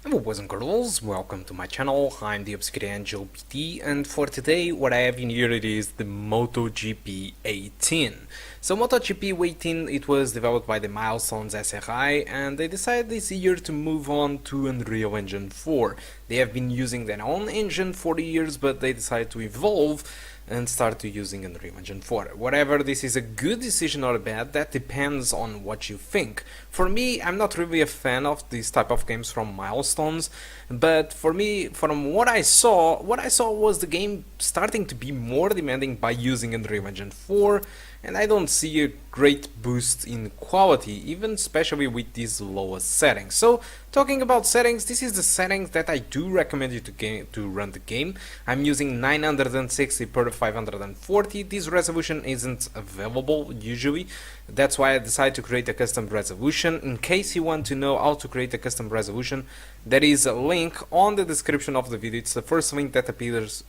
Hello boys and girls, welcome to my channel. I'm the Obscure Angel PT, and for today what I have in here it is the MotoGP 18. So MotoGP 18, it was developed by the Milestones SRI, and they decided this year to move on to Unreal Engine 4. They have been using their own engine for years, but they decided to evolve and start to using Unreal Engine 4. Whatever this is a good decision or bad, that depends on what you think. For me, I'm not really a fan of this type of games from Milestones, but for me, from what I saw was the game starting to be more demanding by using Unreal Engine 4, and I don't see a great boost in quality, even especially with these lowest settings. So, talking about settings, this is the settings that I do recommend you to run the game. I'm using 960 per 540. This resolution isn't available usually. That's why I decided to create a custom resolution. In case you want to know how to create a custom resolution, there is a link on the description of the video. It's the first link that appears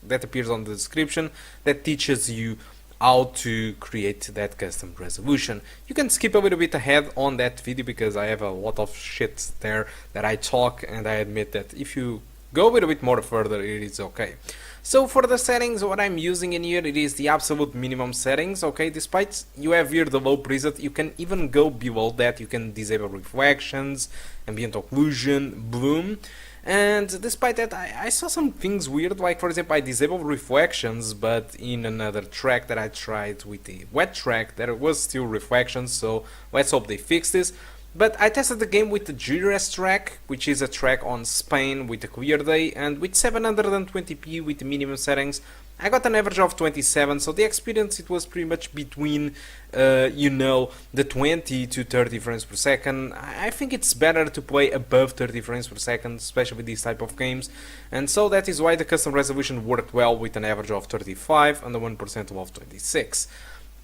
on the description that teaches you how to create that custom resolution. You can skip a little bit ahead on that video because I have a lot of shit there that I talk, and I admit that if you go a little bit more further it is okay. So for the settings, what I'm using in here, it is the absolute minimum settings, okay? Despite you have here the low preset, you can even go below that. You can disable reflections, ambient occlusion, bloom. And despite that, I saw some things weird, like for example I disabled reflections, but in another track that I tried with the wet track there was still reflections, so let's hope they fix this. But I tested the game with the Jerez track, which is a track on Spain with a clear day, and with 720p with the minimum settings I got an average of 27, so the experience it was pretty much between the 20 to 30 frames per second. I think it's better to play above 30 frames per second, especially with these type of games, and so that is why the custom resolution worked well with an average of 35 and a 1% of 26.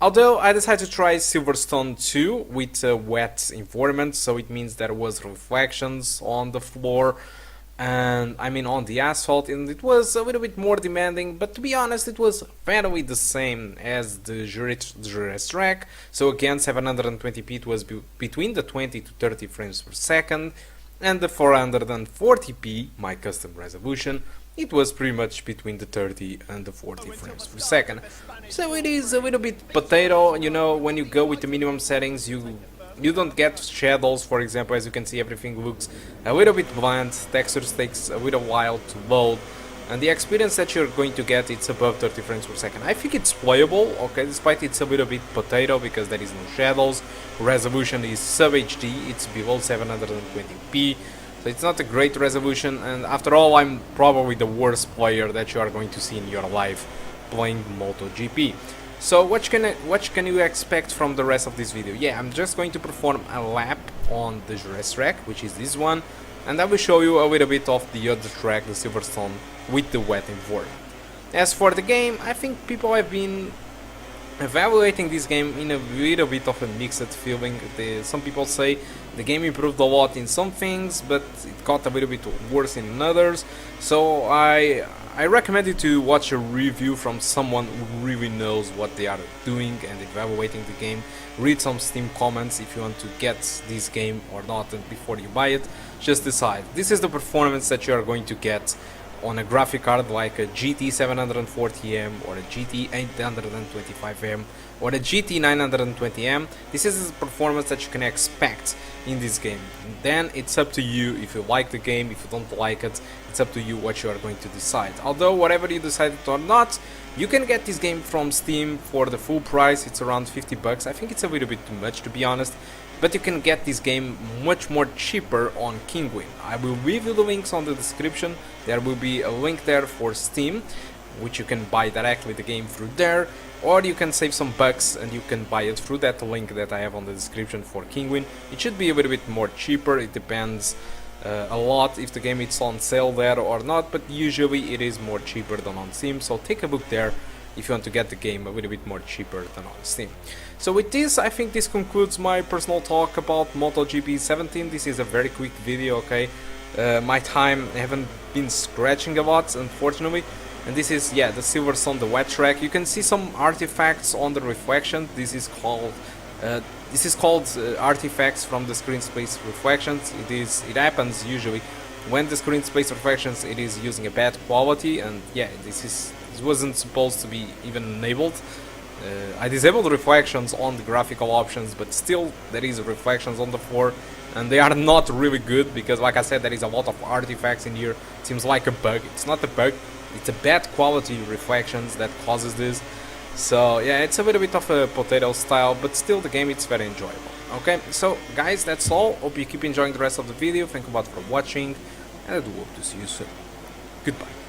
Although I decided to try Silverstone 2 with a wet environment, so it means there was reflections on the floor, and I mean on the asphalt, and it was a little bit more demanding, but to be honest it was fairly the same as the Jerez track. So again, 720p, it was between the 20 to 30 frames per second, and the 440p, my custom resolution, it was pretty much between the 30 and the 40 frames per second. So it is a little bit potato, you know, when you go with the minimum settings you don't get shadows, for example. As you can see, everything looks a little bit bland, textures takes a little while to load, and the experience that you're going to get, it's above 30 frames per second. I think it's playable, okay, despite it's a little bit potato because there is no shadows. Resolution is sub HD, it's below 720p, so it's not a great resolution, and after all I'm probably the worst player that you are going to see in your life playing MotoGP. So what can you expect from the rest of this video? Yeah, I'm just going to perform a lap on the Jerez track, which is this one, and I will show you a little bit of the other track, the Silverstone, with the wet environment. As for the game, I think people have been evaluating this game in a little bit of a mixed feeling. Some people say the game improved a lot in some things, but it got a little bit worse in others. So I recommend you to watch a review from someone who really knows what they are doing and evaluating the game. Read some Steam comments if you want to get this game or not, and before you buy it, just decide. This is the performance that you are going to get on a graphic card like a GT 740M or a GT 825M or a GT 920M. This is the performance that you can expect in this game. And then it's up to you if you like the game. If you don't like it, it's up to you what you are going to decide. Although whatever you decided or not, you can get this game from Steam for the full price. It's around 50 bucks. I think it's a little bit too much, to be honest, but you can get this game much more cheaper on Kinguin. I will leave you the links on the description. There will be a link there for Steam, which you can buy directly the game through there, or you can save some bucks and you can buy it through that link that I have on the description for Kinguin. It should be a little bit more cheaper. It depends a lot if the game is on sale there or not, but usually it is more cheaper than on Steam, so take a look there if you want to get the game a little bit more cheaper than on Steam. So with this, I think this concludes my personal talk about MotoGP 17. This is a very quick video, okay? My time, I haven't been scratching a lot, unfortunately. And this is, yeah, the Silverstone, the wet track. You can see some artifacts on the reflection. This is called artifacts from the screen space reflections. It happens usually when the screen space reflections it is using a bad quality, and yeah, this wasn't supposed to be even enabled. I disabled reflections on the graphical options, but still there is reflections on the floor, and they are not really good because, like I said, there is a lot of artifacts in here. It seems like a bug. It's not a bug, it's a bad quality reflections that causes this. So yeah, it's a little bit of a potato style, but still the game it's very enjoyable. Okay, so guys, that's all. Hope you keep enjoying the rest of the video. Thank you a lot for watching, and I do hope to see you soon. Goodbye.